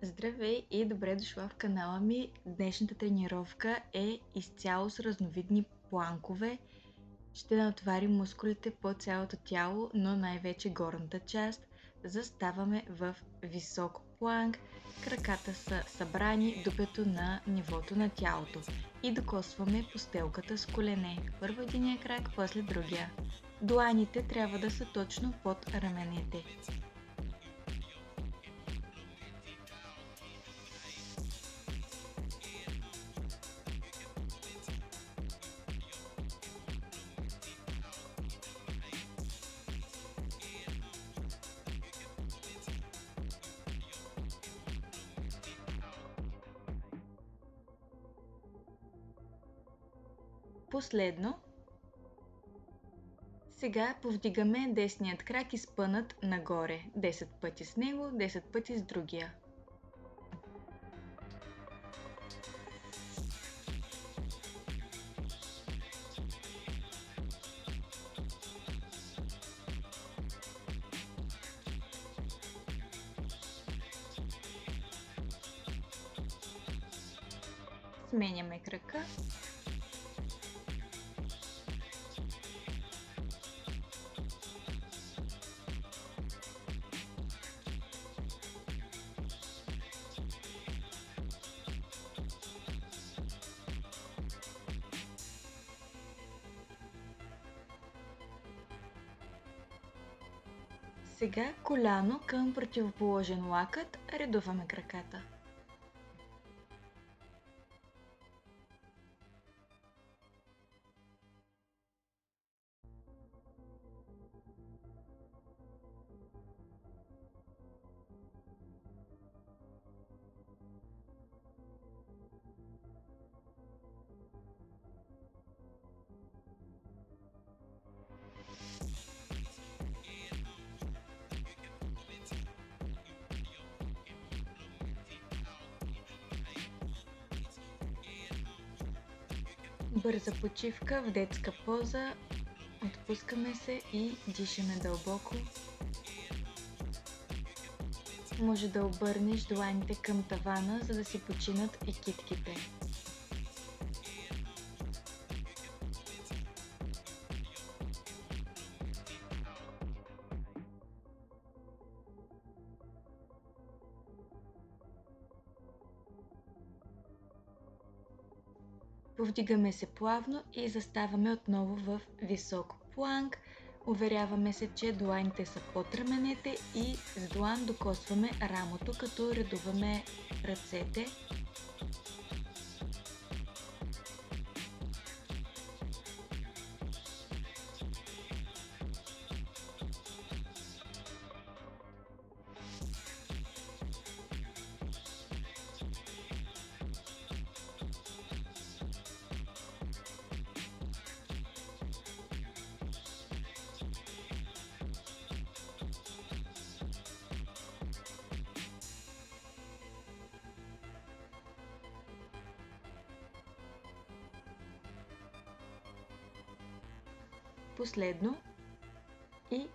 Здравей и добре дошла в канала ми. Днешната тренировка е изцяло с разновидни планкове. Ще натоварим мускулите по цялото тяло, но най-вече горната част. Заставаме в висок планк. Краката са събрани докато на нивото на тялото. И докосваме постелката с колене. Първо единия крак, после другия. Дланите трябва да са точно под раменете. Последно. Сега повдигаме десният крак и спънат нагоре. 10 пъти с него, 10 пъти с другия. Сменяме крака. Сега коляно към противоположен лакът, редуваме краката. Бърза почивка в детска поза. Отпускаме се и дишаме дълбоко. Може да обърнеш дланите към тавана, за да си починат и китките. Повдигаме се плавно и заставаме отново в висок планк. Уверяваме се, че дланите са под раменете и с длан докосваме рамото, като редуваме ръцете. Последно и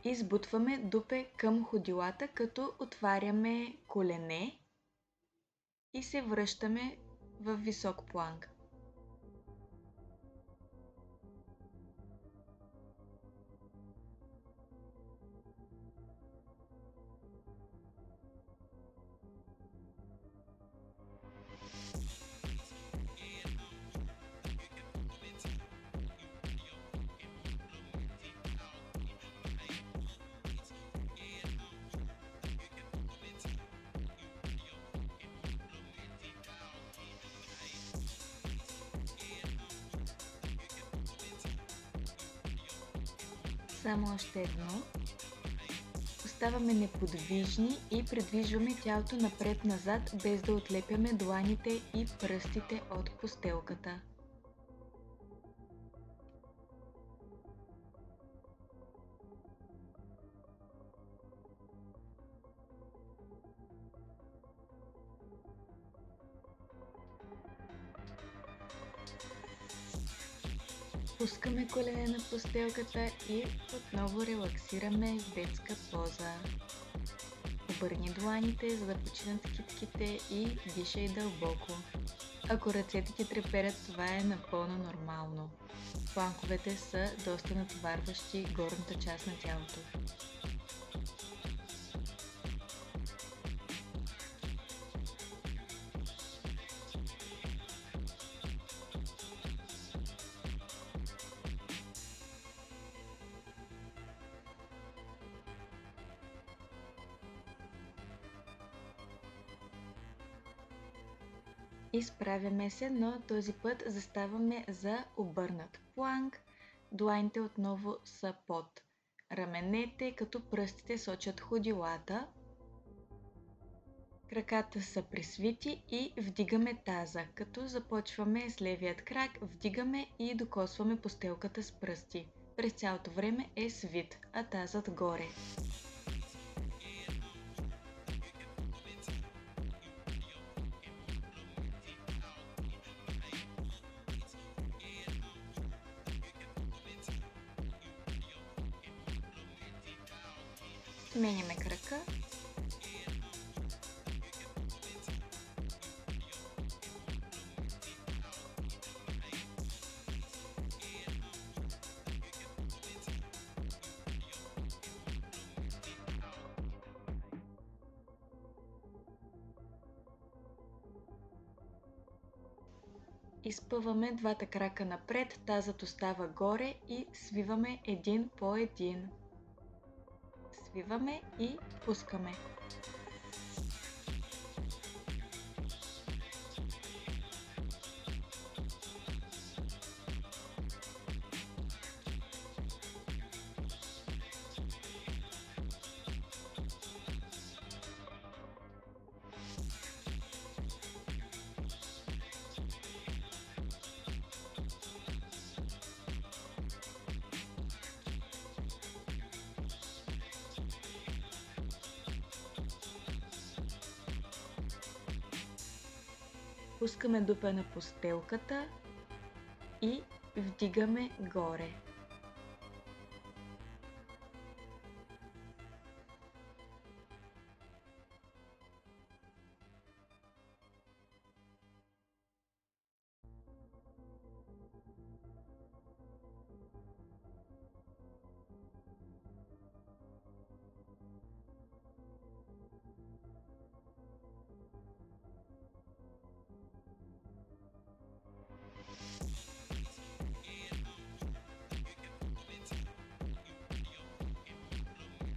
избутваме дупе към ходилата, като отваряме колене и се връщаме в висок планк. Само още едно. Оставаме неподвижни и придвижваме тялото напред-назад, без да отлепяме дланите и пръстите от постелката. Пускаме колене на постелката и отново релаксираме в детска поза. Обърни дланите, за да починат китките и дишай дълбоко. Ако ръцете ти треперят, това е напълно нормално. Планковете са доста натоварващи горната част на тялото. Изправяме се, но този път заставаме за обърнат планк. Дланите отново са под раменете, като пръстите сочат ходилата. Краката са присвити и вдигаме таза, като започваме с левият крак, вдигаме и докосваме постелката с пръсти. През цялото време е свит, а тазът горе. Сменяме крака. Изпъваме двата крака напред, тазът остава горе и свиваме един по един. Свиваме и пускаме. Пускаме дупа на постелката и вдигаме горе.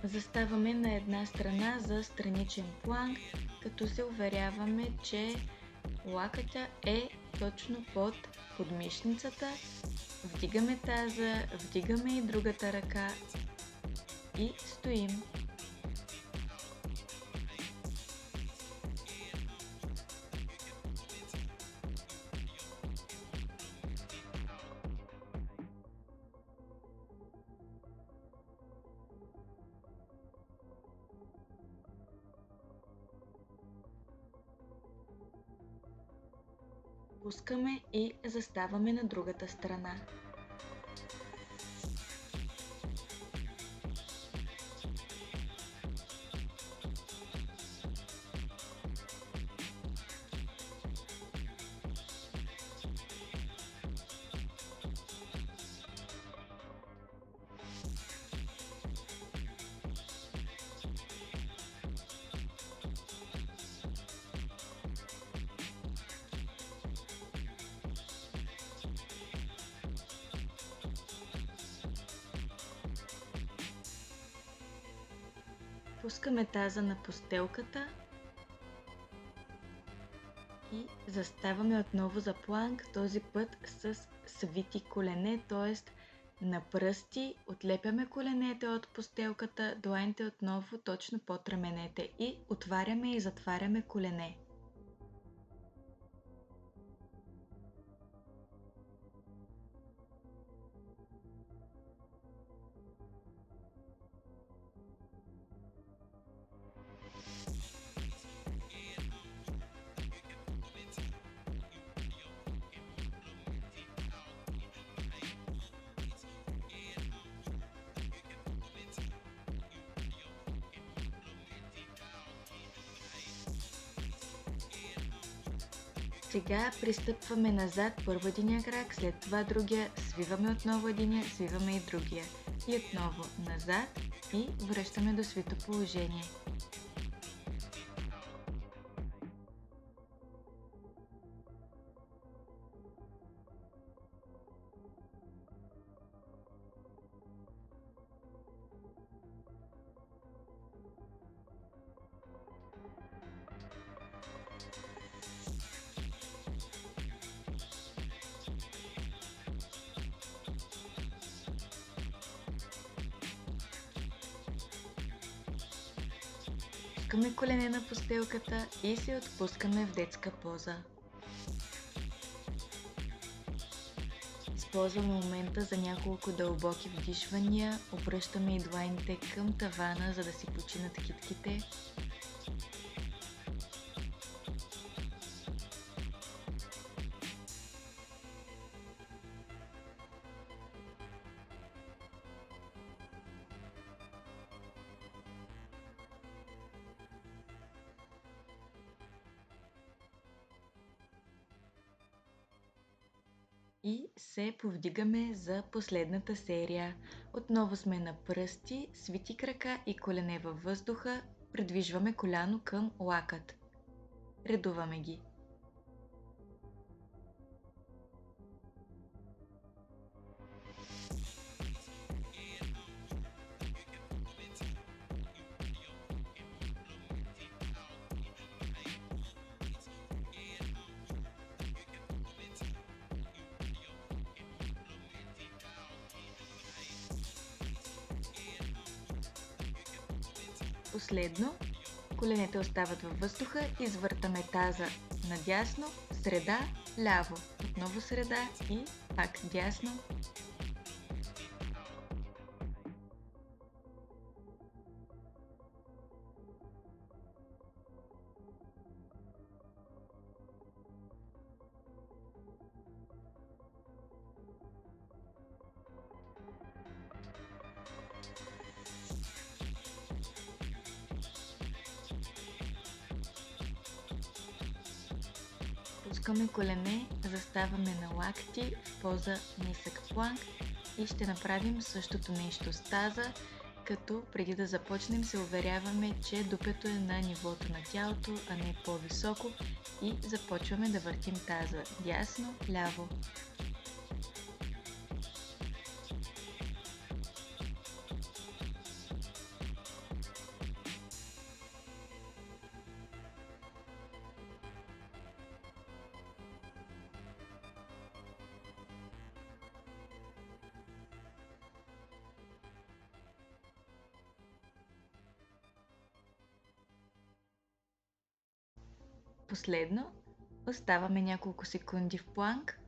Заставаме на една страна за страничен планк, като се уверяваме, че лакътя е точно под подмишницата. Вдигаме таза, вдигаме и другата ръка и стоим. Пускаме и заставаме на другата страна. Пускаме таза на постелката и заставаме отново за планк, този път с свити колене, т.е. на пръсти. Отлепяме коленете от постелката, дланите отново точно под раменете и отваряме и затваряме колене. Сега пристъпваме назад, първо единия крак, след това другия, свиваме отново единия, свиваме и другия. И отново назад и връщаме до свито положение. Пускаме колене на постелката и се отпускаме в детска поза. Използваме момента за няколко дълбоки вдишвания, обръщаме и дланите към тавана, за да си починат китките. И се повдигаме за последната серия. Отново сме на пръсти, свити крака и колене във въздуха, придвижваме коляно към лакът. Редуваме ги. Последно, коленете остават във въздуха, извъртаме таза надясно, среда, ляво, отново среда и пак дясно. Пускаме колене, заставаме на лакти в поза нисък планк и ще направим същото нещо с таза, като преди да започнем се уверяваме, че дупето е на нивото на тялото, а не по-високо и започваме да въртим таза дясно, ляво. Последно, оставаме няколко секунди в планк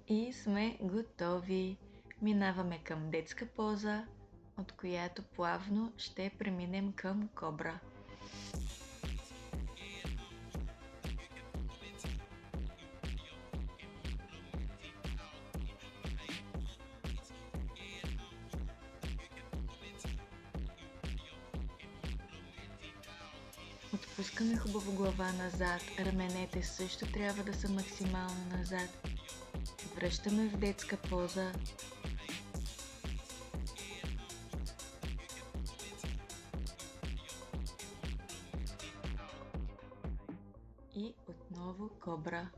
и сме готови. Минаваме към детска поза, от която плавно ще преминем към кобра. Отпускаме хубаво глава назад, раменете също трябва да са максимално назад. Връщаме в детска поза. И отново кобра.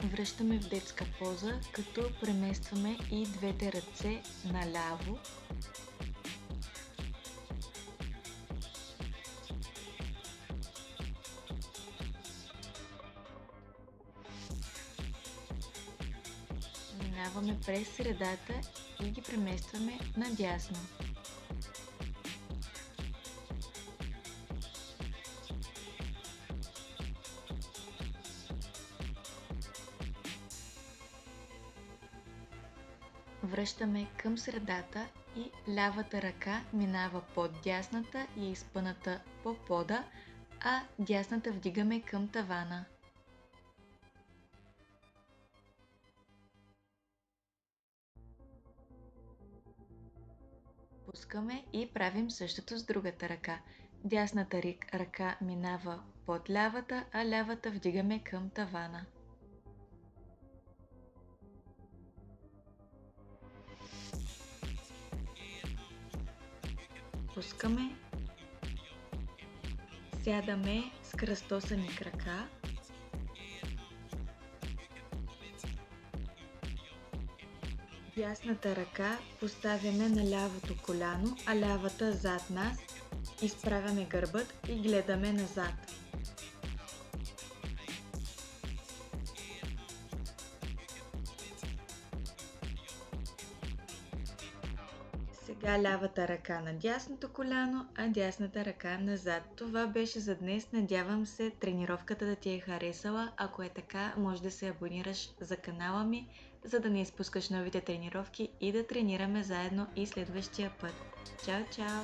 Връщаме в детска поза, като преместваме и двете ръце наляво. Минаваме през средата и ги преместваме надясно. Връщаме към средата и лявата ръка минава под дясната и е изпъната по пода, а дясната вдигаме към тавана. Пускаме и правим същото с другата ръка. Дясната ръка минава под лявата, а лявата вдигаме към тавана. Пускаме. Сядаме с кръстосани крака. Дясната ръка поставяме на лявото коляно, а лявата зад нас. Изправяме гърбът и гледаме назад. Сега лявата ръка на дясното коляно, а дясната ръка назад. Това беше за днес. Надявам се тренировката да ти е харесала. Ако е така, може да се абонираш за канала ми, за да не изпускаш новите тренировки и да тренираме заедно и следващия път. Чао, чао!